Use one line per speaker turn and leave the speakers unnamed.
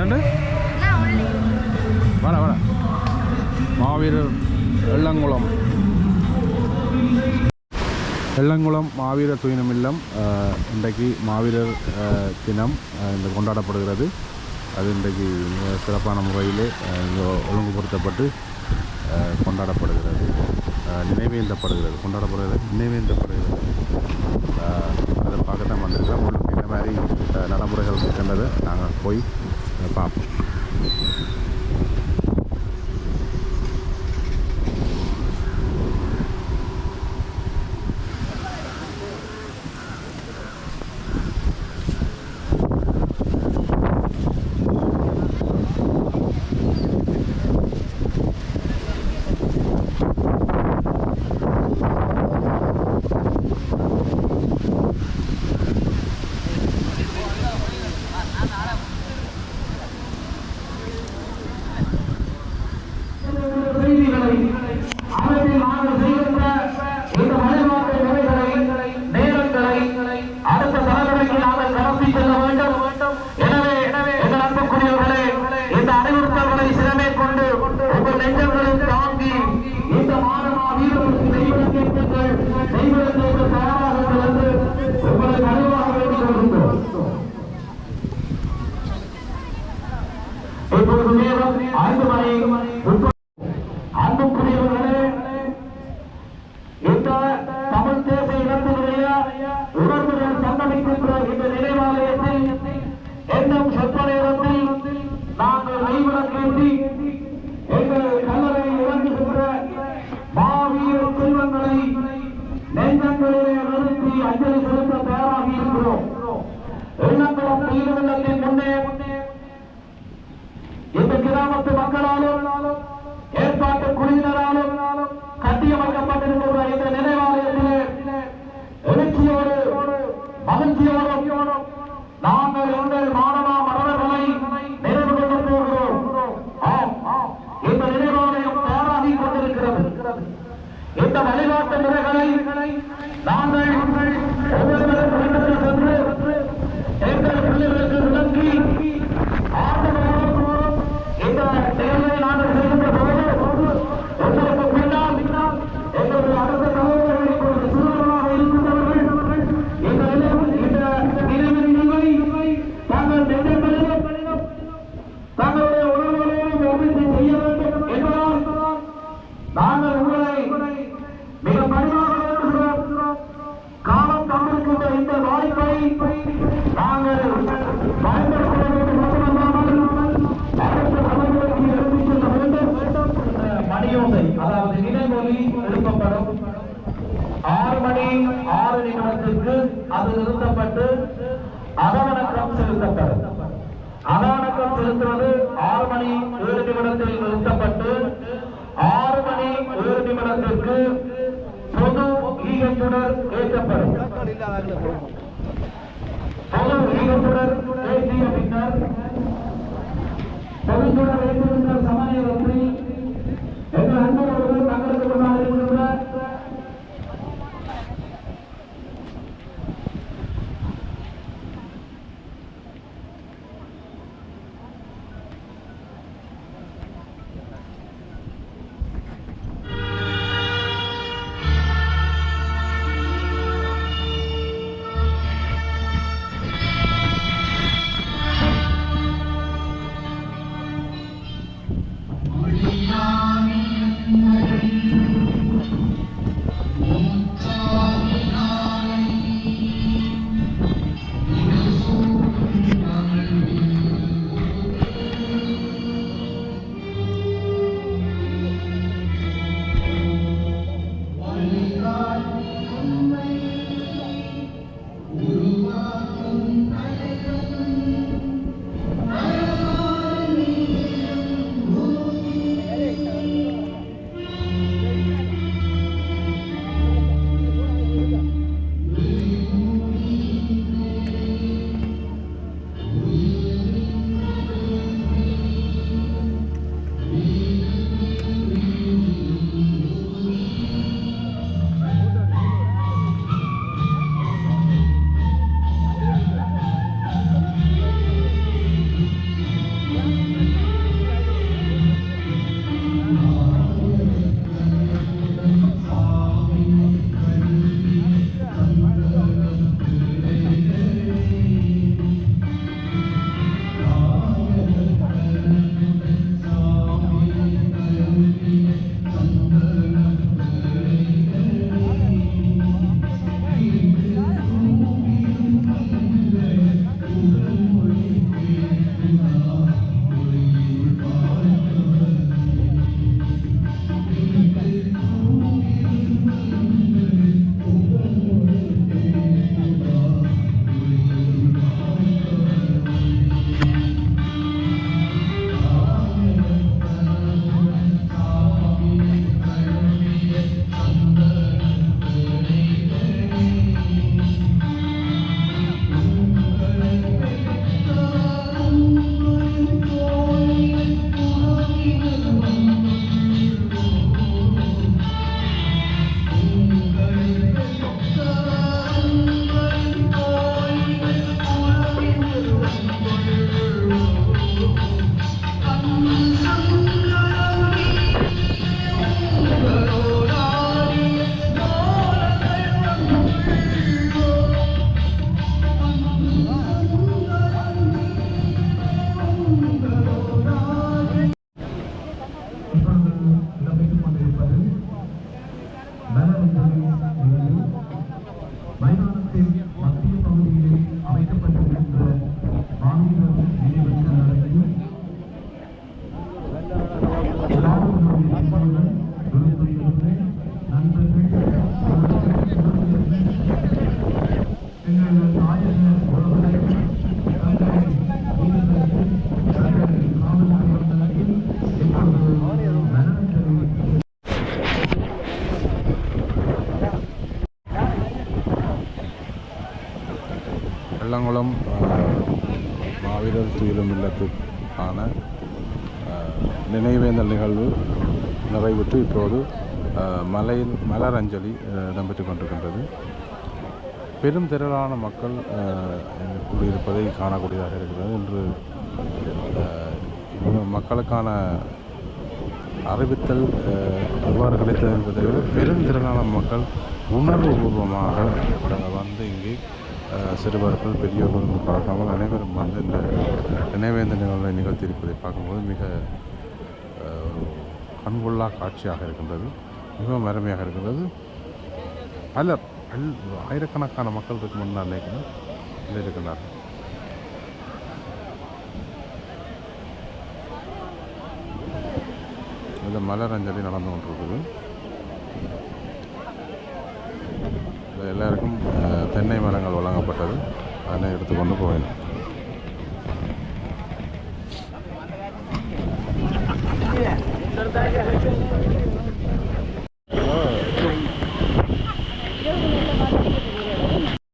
என்னண்டு வர வர மாவீரர் எள்ளங்குளம் மாவீரர் துயினம் இல்லம் இன்றைக்கு மாவீரர் தினம் இந்த கொண்டாடப்படுகிறது. அது இன்றைக்கு சிறப்பான முறையில் இங்கே ஒழுங்குபடுத்தப்பட்டு கொண்டாடப்படுகிறது, நினைவேந்தப்படுகிறது. அதை பார்க்கத்தான் வந்திருக்கோம். உங்களுக்கு இந்த மாதிரி நடைமுறைகள் இருக்கின்றதை நாங்கள் போய் பார்ப்போம்.
அன்புக்குரியவர்களே, இந்த தமிழ் தேச இனத்தினுடைய உணர்வுகள் சங்கமிக்கின்ற இந்த நினைவாலயத்தில் என்னும் சொற்ப நேரத்தில் நாங்கள் நெய்விளக்கேற்றி எங்கள் கல்லறையில் இறங்குகின்ற மாவீர செல்வங்களை நெஞ்சங்களிலே நிறுத்தி அஞ்சலி செலுத்த தயாராகி இருக்கிறோம். எண்ணங்குளம் நீர்வெள்ளத்தின் முன்னே இந்த கிராமத்து மக்களாலும் ஏற்பாட்டு குழுவினராலும் கட்டியமைக்கப்பட்டிருக்கிற இந்த நினைவாலயத்திலே எழுச்சியோடு மகிழ்ச்சியோடும் நாங்கள் எங்கள் மாணவ மன்னர்களை நினைவு கொண்டு போகிறோம். இந்த நினைவாலயம் தயாராகி கொண்டிருக்கிறது. இந்த வழிபாட்டு முறைகளை நாங்கள் ஒவ்வொருவரும் வீட்டுக்கு சென்று எங்கள் பிள்ளைகளுக்கு விளக்கி இந்த நிகழ்வை நாங்கள் செய்கின்ற போது எங்களுக்கு பின்னால் எங்களுடைய அடுத்த சகோதரர்கள் இப்பொழுது சிறுவர்களாக இருக்கின்றவர்கள் இந்த நினைவை தாங்கள் நெஞ்சங்களிலும் தங்களுடைய உணர்வுகளோடு ஒப்பிட்டு செய்ய வேண்டும் என்பதால் நாங்கள் உங்களை மிக பணிவாக வேண்டுகிறோம். காலம் தந்திருக்கின்ற இந்த வாய்ப்பை நாங்கள் பயன்படுத்த வேண்டும் மட்டுமல்லாமல் அடுத்த தலைமுறைக்கு எடுத்துச் செல்ல வேண்டும். மணியோசை, அதாவது நினைவொலி எழுப்பப்படும். 6 மணி 6 நிமிடத்திற்கு அது நிறுத்தப்பட்டு அதவணக்கம் செலுத்தப்படும். அதவணக்கம் செலுத்துவது 6 மணி 7 நிமிடத்தில் நிறுத்தப்பட்டு 6 மணி 7 நிமிடத்திற்கு பொது ஈகச்சுடர் ஏற்றப்படும். பொது ஈகச்சுடர் ஏற்றிய பின்னர் பொதுச்சுடர் ஏற்றுகின்ற சமயத்தில் எங்கள் அன்பர்கள் தங்களுக்கு முன்னால் இருக்கின்ற இடம்பெற்றுக் கொண்டிருப்பது மைதானத்தின் மத்திய பகுதியிலே அமைக்கப்பட்டிருக்கின்ற மாவீரர் நினைவு கல்லறையில் எங்கள் தாயக உறவுகளை தங்களை வீரர்களுக்கு தங்கள் காவல்துறையினருக்கு எப்பொழுது மரணங்களை
வெள்ளங்குளம் மாவீரர் துயிலும் இல்லத்துக்கான நினைவேந்தல் நிகழ்வு நிறைவுற்று இப்போது மலர் அஞ்சலி இடம்பெற்று கொண்டிருக்கின்றது. பெரும் திரளான மக்கள் கூடியிருப்பதை காணக்கூடியதாக இருக்கிறது. இன்று மக்களுக்கான அறிவித்தல் எவ்வாறு கிடைத்தது என்பதை விட பெரும் திரளான மக்கள் உணர்வுபூர்வமாக வந்து இங்கே சிறுவர்கள் பெரியவர்கள் பார்க்காமல் அனைவரும் வந்து இந்த நினைவேந்த நிகழ்வை நிகழ்த்தியிருப்பதை பார்க்கும்போது மிக ஒரு கண்கொள்ளா காட்சியாக இருக்கின்றது. மிகவும் அருமையாக இருக்கின்றது. பலர் ஆயிரக்கணக்கான மக்கள் இருக்கு முன்னால் நினைக்கிறேன் இருக்கின்றார்கள். இந்த மலர் அஞ்சலி நடந்து கொண்டிருக்குது. எல்லாருக்கும் தென்னை மரங்கள் வழங்கப்பட்டது. அதனை எடுத்துக்கொண்டு போவேன்.